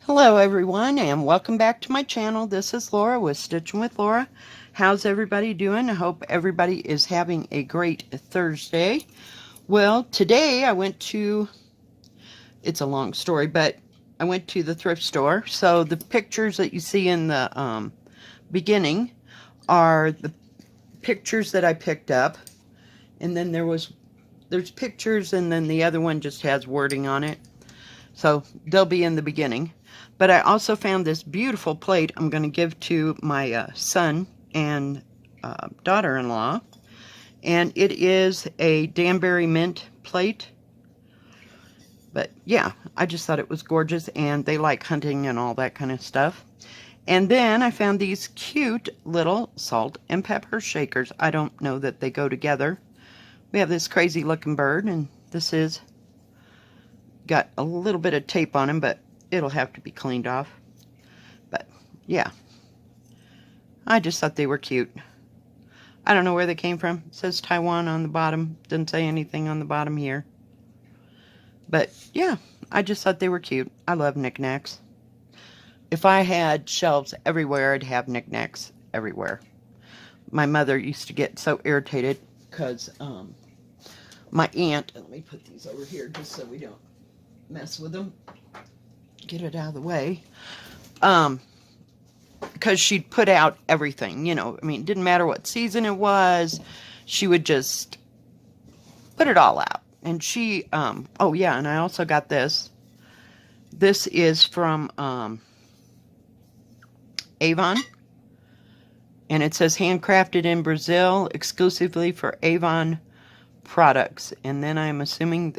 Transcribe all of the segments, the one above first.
Hello everyone and welcome back to my channel. This is Laura with Stitchin with Laura. How's everybody doing? I hope everybody is having a great Thursday. Well, today I went to, it's a long story, but I went to the thrift store. So the pictures that you see in the beginning are the pictures that I picked up. And then there's pictures and then the other one just has wording on it. So they'll be in the beginning. But I also found this beautiful plate I'm going to give to my son and daughter-in-law. And it is a Danbury mint plate. But yeah, I just thought it was gorgeous, and they like hunting and all that kind of stuff. And then I found these cute little salt and pepper shakers. I don't know that they go together. We have this crazy looking bird, and this is got a little bit of tape on him, but it'll have to be cleaned off. But yeah, I just thought they were cute. I don't know where they came from. It says Taiwan on the bottom. Didn't say anything on the bottom here. But yeah, I just thought they were cute. I love knickknacks. If I had shelves everywhere, I'd have knickknacks everywhere. My mother used to get so irritated because my aunt, let me put these over here just so we don't mess with them. Get it out of the way. Because she'd put out everything, you know. I mean, it didn't matter what season it was. She would just put it all out. And she, oh yeah, and I also got this. This is from Avon. And it says handcrafted in Brazil, exclusively for Avon products. And then I'm assuming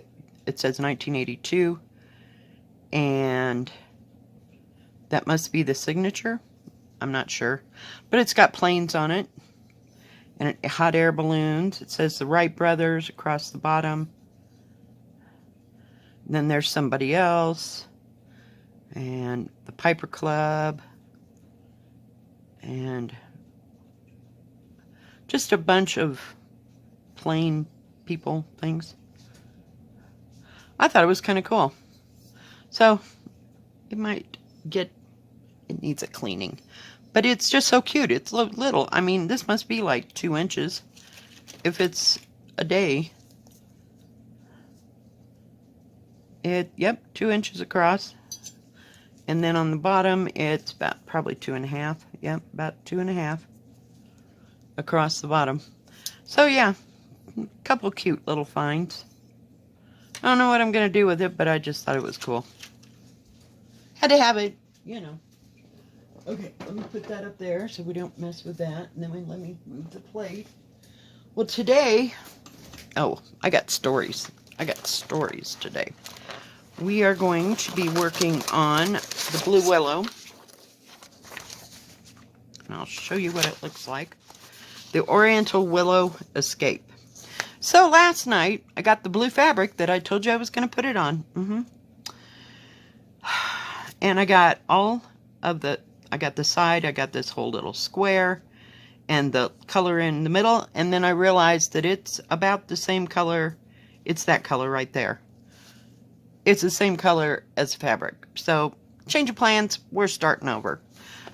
it says 1982. And that must be the signature. I'm not sure. But it's got planes on it. And hot air balloons. It says the Wright brothers across the bottom. And then there's somebody else. And the Piper Club. And just a bunch of plain people things. I thought it was kind of cool. So, it might get, it needs a cleaning. But it's just so cute. It's little. I mean, this must be like 2 inches. If it's a day. Yep, 2 inches across. And then on the bottom, it's about probably 2.5. Yep, about 2.5 across the bottom. So yeah, a couple cute little finds. I don't know what I'm going to do with it, but I just thought it was cool. Had to have it, you know. Okay, let me put that up there so we don't mess with that. And then let me move the plate. Well, today, oh, I got stories. I got stories today. We are going to be working on the Blue Willow. And I'll show you what it looks like. The Oriental Willow Escape. So last night, I got the blue fabric that I told you I was going to put it on. And I got all of the, I got the side, I got this whole little square, and the color in the middle, and then I realized that it's about the same color. It's that color right there. It's the same color as fabric. So, change of plans, we're starting over.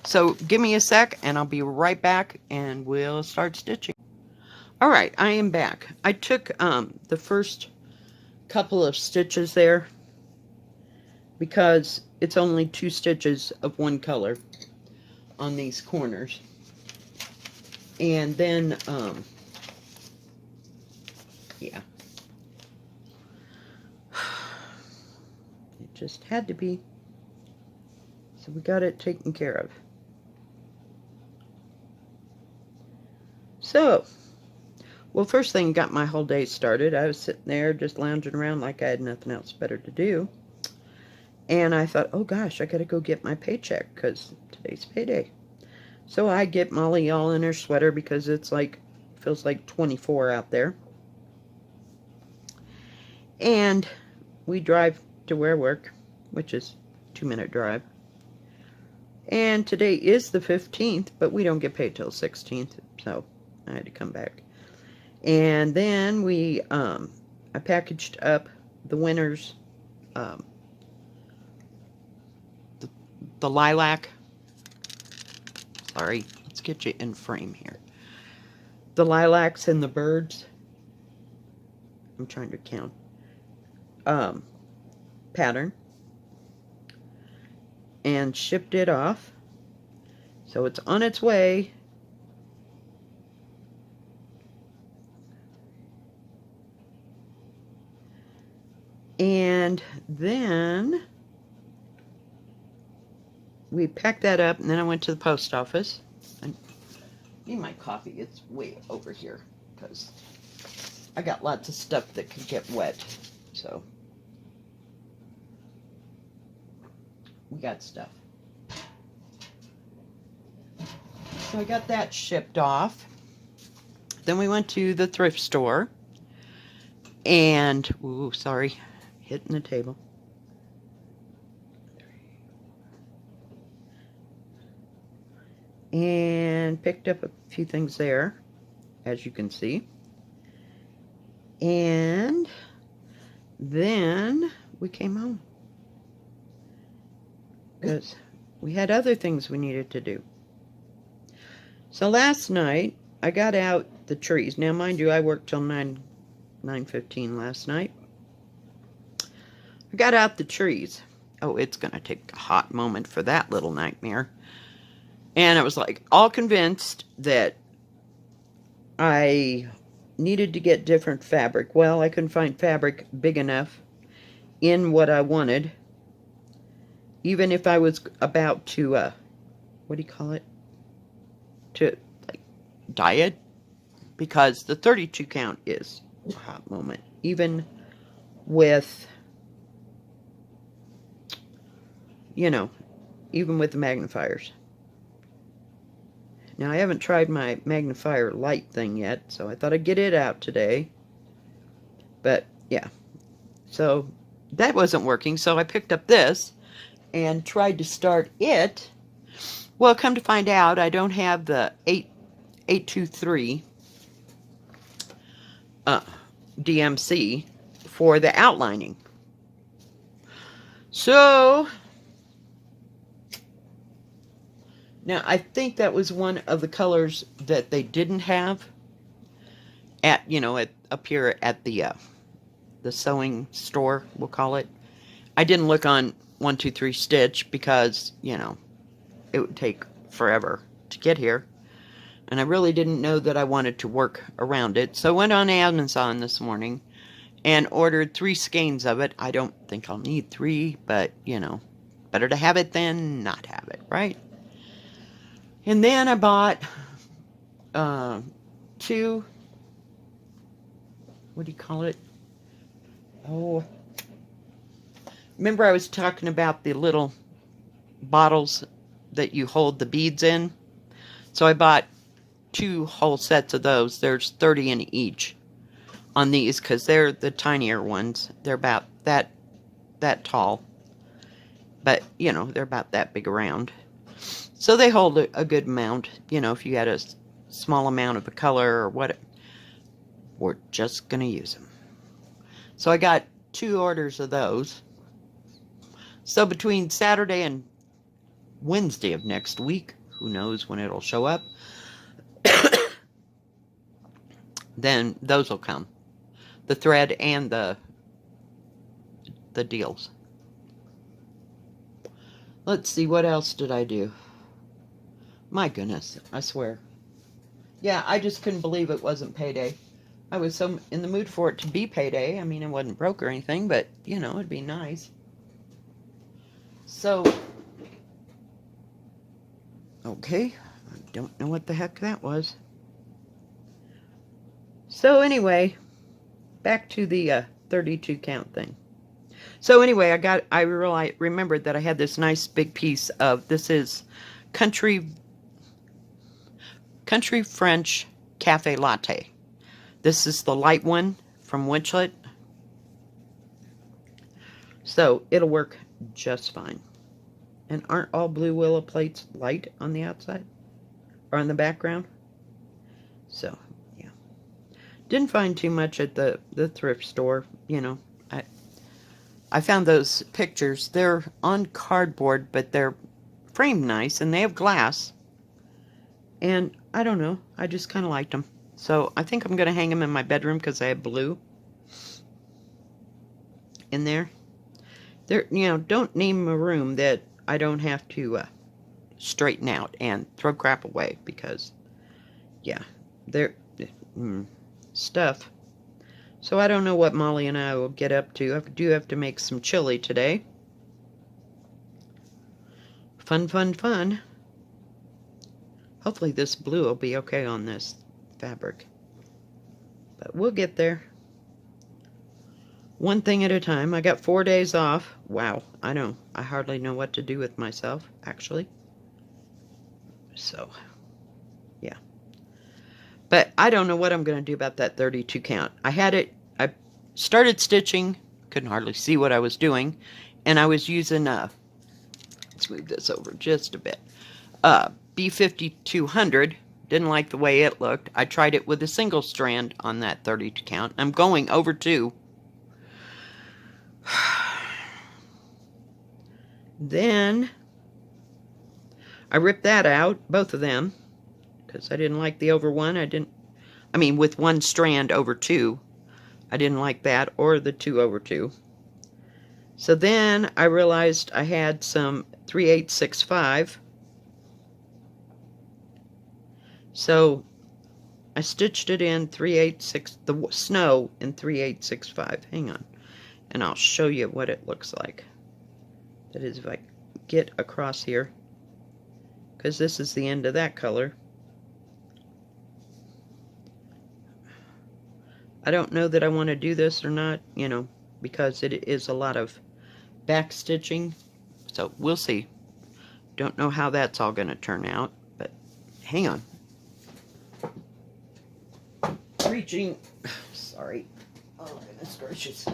So, give me a sec, and I'll be right back, and we'll start stitching. Alright, I am back. I took the first couple of stitches there, because it's only 2 stitches of one color on these corners. And then, yeah. It just had to be. So we got it taken care of. So, well, first thing got my whole day started. I was sitting there just lounging around like I had nothing else better to do. And I thought, oh gosh, I gotta go get my paycheck because today's payday. So I get Molly all in her sweater because it's like, feels like 24 out there. And we drive to where I work, which is a 2-minute drive. And today is the 15th, but we don't get paid till 16th, so I had to come back. And then we, I packaged up the winter's the lilac. Sorry, let's get you in frame here. The lilacs and the birds. I'm trying to count. Pattern. And shipped it off. So it's on its way. And then we packed that up, and then I went to the post office. I need my coffee. It's way over here because I got lots of stuff that could get wet. So we got stuff. So I got that shipped off. Then we went to the thrift store. And, ooh, sorry, hitting the table. And picked up a few things there, as you can see. And then we came home, because we had other things we needed to do. So last night, I got out the trees. Now, mind you, I worked till 9:15 last night. I got out the trees. Oh, it's going to take a hot moment for that little nightmare. And I was like all convinced that I needed to get different fabric. Well, I couldn't find fabric big enough in what I wanted. Even if I was about to, what do you call it? To, like, dye it. Because the 32 count is a hot moment. Even with, you know, even with the magnifiers. Now, I haven't tried my magnifier light thing yet, so I thought I'd get it out today. But, yeah. So, that wasn't working, so I picked up this and tried to start it. Well, come to find out, I don't have the 823 DMC for the outlining. So, now I think that was one of the colors that they didn't have at, you know, up here at the sewing store, we'll call it. I didn't look on 123 Stitch because, you know, it would take forever to get here. And I really didn't know that I wanted to work around it. So I went on Amazon this morning and ordered 3 skeins of it. I don't think I'll need 3, but, you know, better to have it than not have it, right? And then I bought 2, what do you call it? Oh, remember I was talking about the little bottles that you hold the beads in? So I bought 2 whole sets of those. There's 30 in each on these because they're the tinier ones. They're about that tall. But, you know, they're about that big around. So they hold a good amount. You know, if you had a small amount of a color or what, we're just going to use them. So I got 2 orders of those. So between Saturday and Wednesday of next week, who knows when it'll show up, then those will come. The thread and the deals. Let's see, what else did I do? My goodness, I swear. Yeah, I just couldn't believe it wasn't payday. I was so in the mood for it to be payday. I mean, I wasn't broke or anything, but, you know, it'd be nice. So, okay, I don't know what the heck that was. So anyway, back to the 32 count thing. So anyway, I remembered that I had this nice big piece of, this is Country French Cafe Latte. This is the light one from Winchlet. So it'll work just fine. And aren't all blue willow plates light on the outside? Or on the background? So, yeah. Didn't find too much at the thrift store, you know. I found those pictures. They're on cardboard, but they're framed nice, and they have glass. And I don't know, I just kind of liked them. So I think I'm going to hang them in my bedroom because I have blue in there. You know, don't name a room that I don't have to straighten out and throw crap away because, yeah, they're stuff. So I don't know what Molly and I will get up to. I do have to make some chili today. Fun, fun, fun. Hopefully this blue will be okay on this fabric. But we'll get there. One thing at a time. I got 4 days off. Wow, I know. I hardly know what to do with myself, actually. So, yeah. But I don't know what I'm going to do about that 32 count. I started stitching, couldn't hardly see what I was doing, and I was using, let's move this over just a bit, B5200. Didn't like the way it looked. I tried it with a single strand on that 32 count. I'm going over 2. Then I ripped that out, both of them, because I didn't like the over 1. I mean, with 1 strand over 2. I didn't like that, or the 2 over 2. So then I realized I had some 3/865. So I stitched it in 3/8, the snow in 3/865. Hang on. And I'll show you what it looks like. That is, if I get across here, because this is the end of that color. I don't know that I want to do this or not, you know, because it is a lot of backstitching. So we'll see. Don't know how that's all going to turn out, but hang on. Reaching. Sorry. Oh, goodness gracious.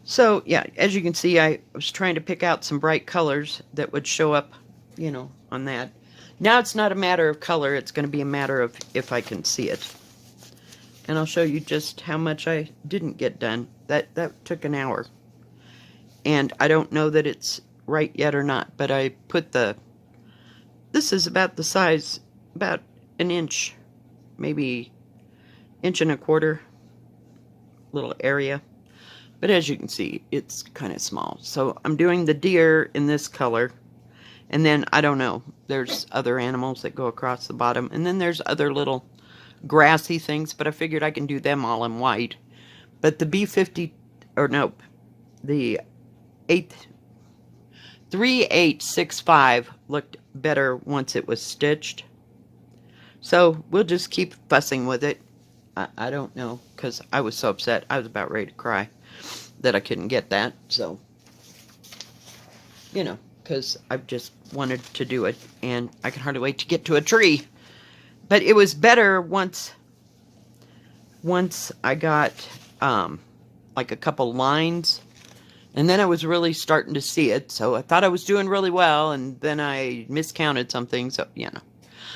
So, yeah, as you can see, I was trying to pick out some bright colors that would show up, you know, on that. Now it's not a matter of color, it's going to be a matter of if I can see it. And I'll show you just how much I didn't get done. That took an hour. And I don't know that it's right yet or not, but I put this is about the size, about an inch, maybe 1.25 inch little area. But as you can see, it's kind of small. So I'm doing the deer in this color. And then, I don't know, there's other animals that go across the bottom. And then there's other little grassy things. But I figured I can do them all in white. But the B50, or nope, the 3/865 looked better once it was stitched. So we'll just keep fussing with it. I don't know, because I was so upset. I was about ready to cry that I couldn't get that. So, you know, because I just wanted to do it, and I can hardly wait to get to a tree. But it was better once I got like a couple lines, and then I was really starting to see it. So I thought I was doing really well, and then I miscounted something. So, you know.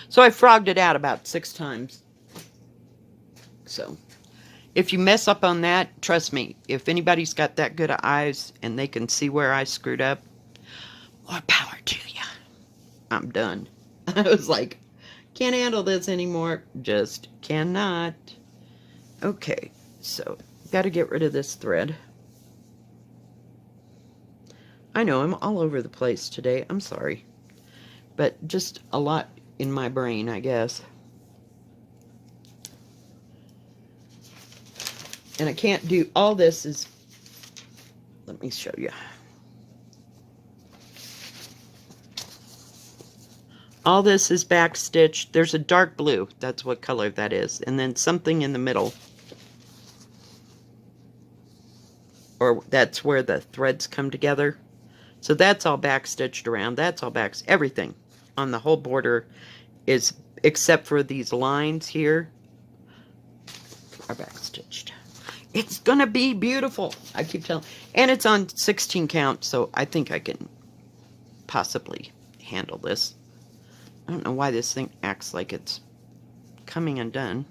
So I frogged it out about 6 times. So, if you mess up on that, trust me, if anybody's got that good of eyes and they can see where I screwed up, more power to you. I'm done. I was like, can't handle this anymore. Just cannot. Okay, so, got to get rid of this thread. I know, I'm all over the place today. I'm sorry. But just a lot in my brain, I guess. And I can't do, all this is, let me show you. All this is back stitched. There's a dark blue, that's what color that is. And then something in the middle. Or that's where the threads come together. So that's all back stitched around. That's all back, everything on the whole border is, except for these lines here, are back stitched. It's gonna be beautiful. I keep telling, and it's on 16 count, so I think I can possibly handle this. I don't know why this thing acts like it's coming undone.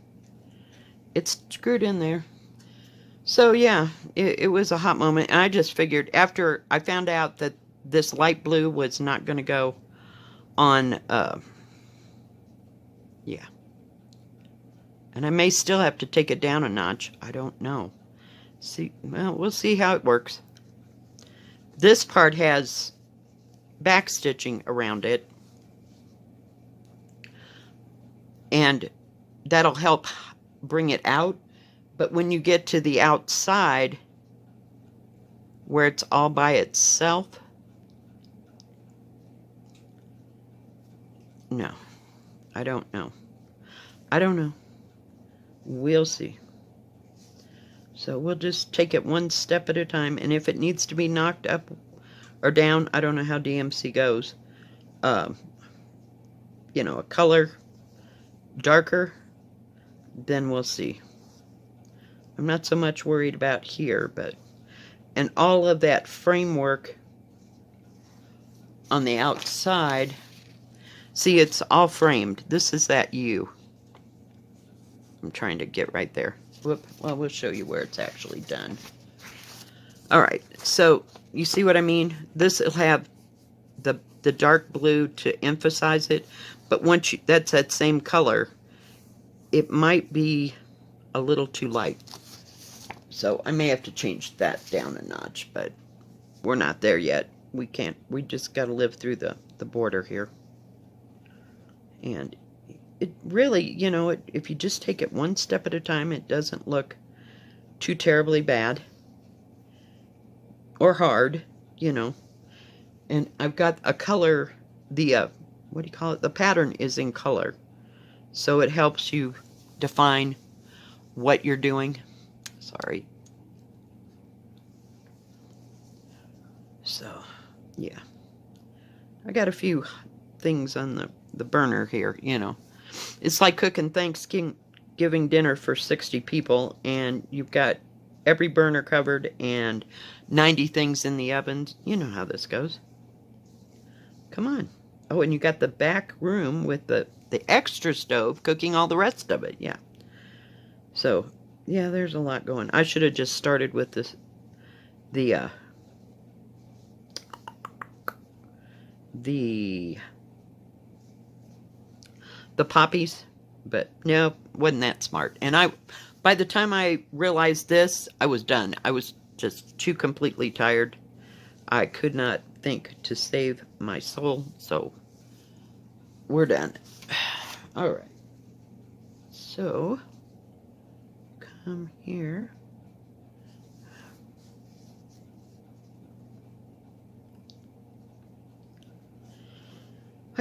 It's screwed in there. So yeah, it was a hot moment, and I just figured after I found out that this light blue was not going to go on, yeah. And I may still have to take it down a notch. I don't know. See, well, we'll see how it works. This part has backstitching around it. And that'll help bring it out. But when you get to the outside, where it's all by itself, no, I don't know. I don't know. We'll see. So we'll just take it one step at a time, and if it needs to be knocked up or down, I don't know how DMC goes. You know, a color darker, then we'll see. I'm not so much worried about here, but, and all of that framework on the outside, see, it's all framed. This is that U. I'm trying to get right there. Whoop. Well, we'll show you where it's actually done. All right, so you see what I mean? This will have the dark blue to emphasize it, but once you, that's that same color, it might be a little too light. So I may have to change that down a notch, but we're not there yet. We can't, we just got to live through the border here. And it really, you know, if you just take it one step at a time, it doesn't look too terribly bad or hard, you know. And I've got a color, the, what do you call it? The pattern is in color. So it helps you define what you're doing. Sorry. So, yeah. I got a few things on the burner here, you know. It's like cooking Thanksgiving dinner for 60 people, and you've got every burner covered and 90 things in the oven. You know how this goes. Come on. Oh, and you got the back room with the extra stove cooking all the rest of it. Yeah. So, yeah, there's a lot going. I should have just started with this, the poppies, but no, wasn't that smart. And by the time I realized this, I was done. I was just too completely tired. I could not think to save my soul, so we're done. All right. So, come here.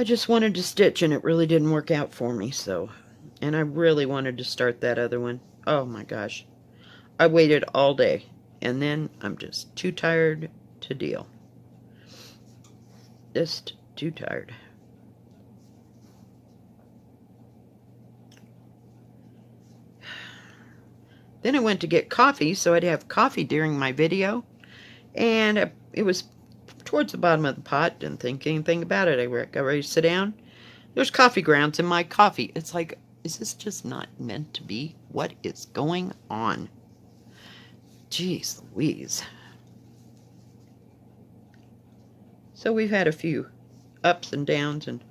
I just wanted to stitch, and it really didn't work out for me, so. And I really wanted to start that other one. Oh my gosh. I waited all day, and then I'm just too tired to deal. Just too tired. Then I went to get coffee, so I'd have coffee during my video, and it was towards the bottom of the pot. Didn't think anything about it. I got ready to sit down. There's coffee grounds in my coffee. It's like, is this just not meant to be? What is going on? Jeez Louise. So we've had a few ups and downs and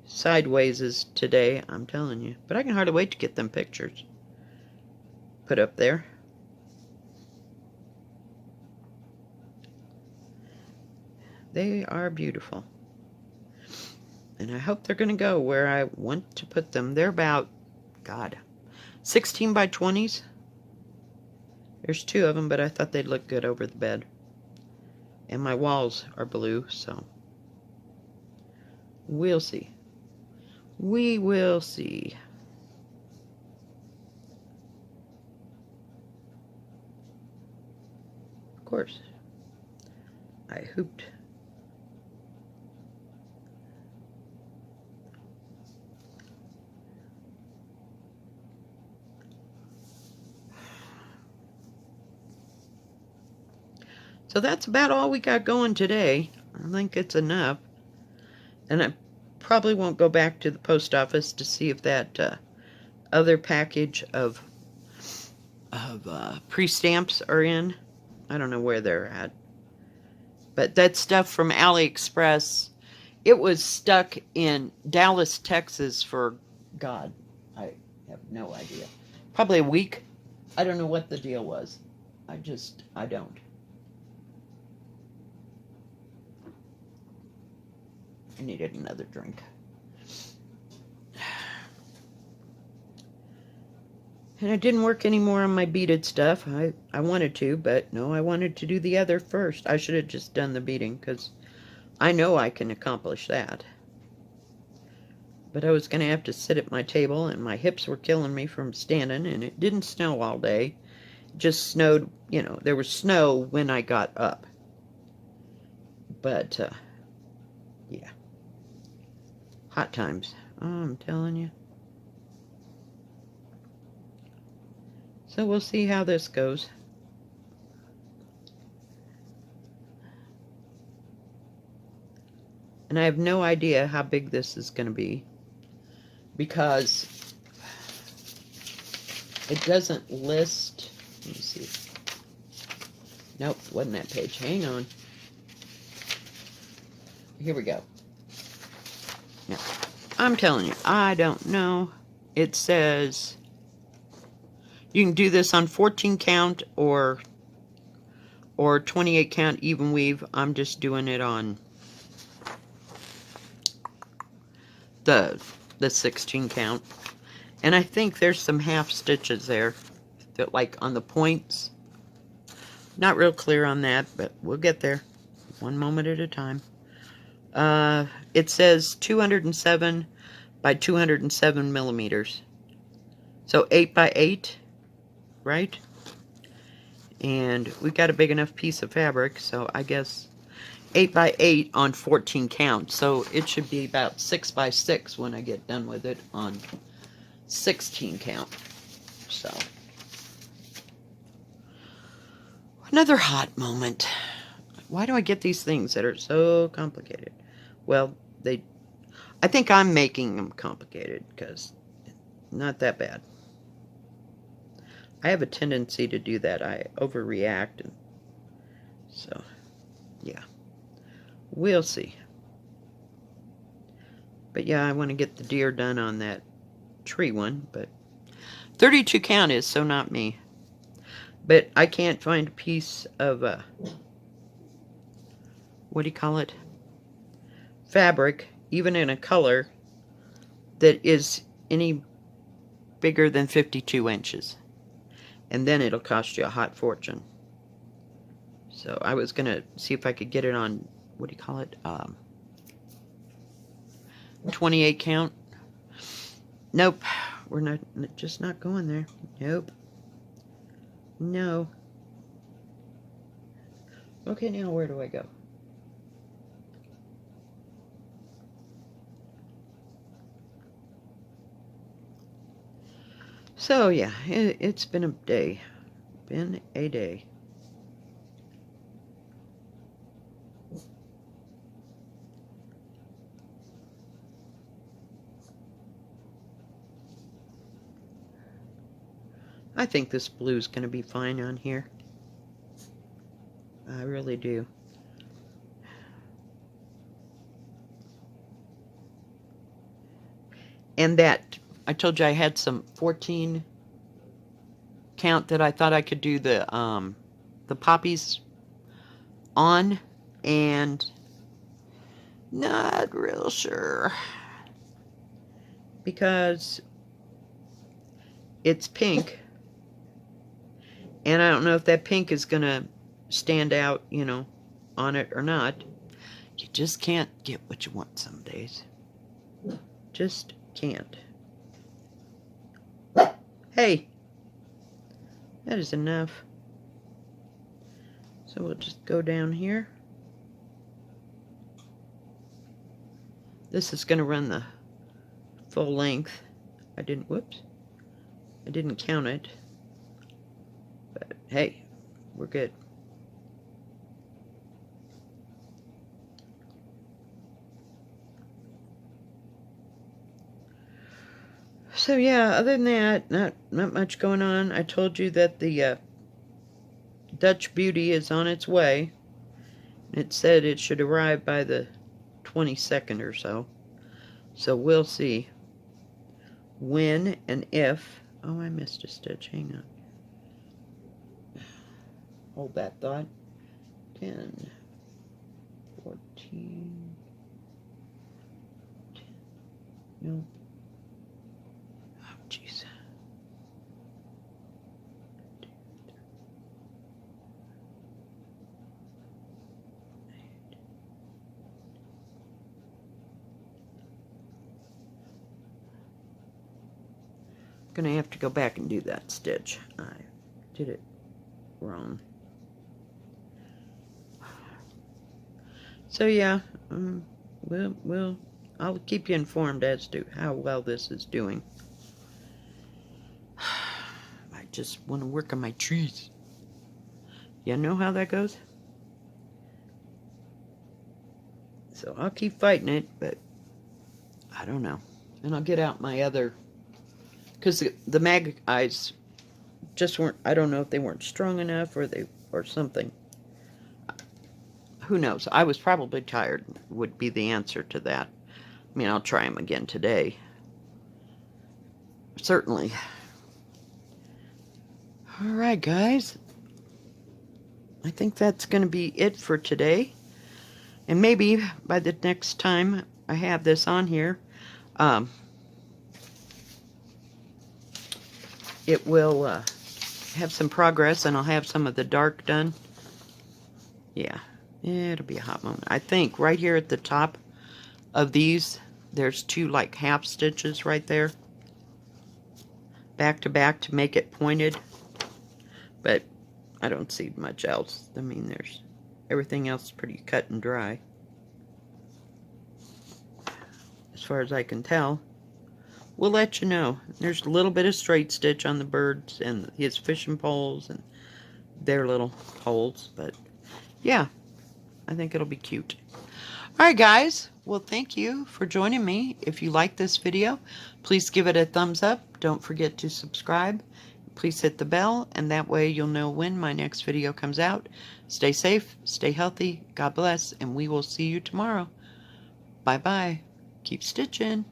sidewayses today, I'm telling you. But I can hardly wait to get them pictures put up there. They are beautiful. And I hope they're going to go where I want to put them. They're about, God, 16 by 20s. There's two of them, but I thought they'd look good over the bed. And my walls are blue, so we'll see. We will see. Of course, I hooped. So that's about all we got going today. I think it's enough. And I probably won't go back to the post office to see if that other package of pre-stamps are in. I don't know where they're at. But that stuff from AliExpress, it was stuck in Dallas, Texas for, God, I have no idea. Probably a week. I don't know what the deal was. I don't. I needed another drink. And I didn't work anymore on my beaded stuff. I wanted to, but no, I wanted to do the other first. I should have just done the beading, because I know I can accomplish that. But I was going to have to sit at my table, and my hips were killing me from standing, and it didn't snow all day. It just snowed, you know, there was snow when I got up. But, yeah. Hot times. Oh, I'm telling you. So we'll see how this goes. And I have no idea how big this is going to be, because it doesn't list. Let me see. Nope, wasn't that page. Hang on. Here we go. Now, I'm telling you, I don't know. It says you can do this on 14 count or 28 count even weave. I'm just doing it on the 16 count. And I think there's some half stitches there that, like, on the points. Not real clear on that, but we'll get there. One moment at a time. It says 207 by 207 millimeters. So 8 by 8, right? And we got a big enough piece of fabric, so I guess 8 by 8 on 14 count. So it should be about 6 by 6 when I get done with it on 16 count. So another hot moment. Why do I get these things that are so complicated? Well, I think I'm making them complicated, because not that bad. I have a tendency to do that. I overreact, and so yeah, we'll see. But yeah, I want to get the deer done on that tree one, but 32 count is so not me. But I can't find a piece of what do you call it, fabric, even in a color, that is any bigger than 52 inches. And then it'll cost you a hot fortune. So I was going to see if I could get it on, what do you call it, 28 count. Nope, we're not, just not going there. Nope. No. Okay, now where do I go? So yeah, it's been a day. Been a day. I think this blue's going to be fine on here. I really do. And that, I told you I had some 14 count that I thought I could do the poppies on, and not real sure, because it's pink, and I don't know if that pink is gonna stand out, you know, on it or not. You just can't get what you want some days. Just can't. Hey, that is enough. So we'll just go down here. This is going to run the full length. I didn't count it. But hey, we're good. So yeah, other than that, not much going on. I told you that the Dutch Beauty is on its way, It said it should arrive by the 22nd or so. So we'll see when and if. Oh, I missed a stitch. Hang on. Hold that thought. 10, 14. 10. Nope. Oh, jeez. Gonna have to go back and do that stitch. I did it wrong. So yeah, I'll keep you informed as to how well this is doing. I just want to work on my trees. You know how that goes? So I'll keep fighting it, but I don't know. And I'll get out my other, because the mag eyes just weren't, I don't know if they weren't strong enough or something. Who knows? I was probably tired, would be the answer to that. I mean, I'll try them again today. Certainly. Alright, guys. I think that's going to be it for today. And maybe by the next time I have this on here, it will have some progress, and I'll have some of the dark done. Yeah, it'll be a hot moment. I think right here at the top of these, there's two like half stitches right there, back to back, to make it pointed. But I don't see much else. I mean, there's everything else is pretty cut and dry, as far as I can tell. We'll let you know. There's a little bit of straight stitch on the birds and his fishing poles and their little holes, but yeah, I think it'll be cute. Alright, guys, well, thank you for joining me. If you like this video, please give it a thumbs up. Don't forget to subscribe. Please hit the bell, and that way you'll know when my next video comes out. Stay safe, stay healthy, God bless, and we will see you tomorrow. Bye-bye. Keep stitching.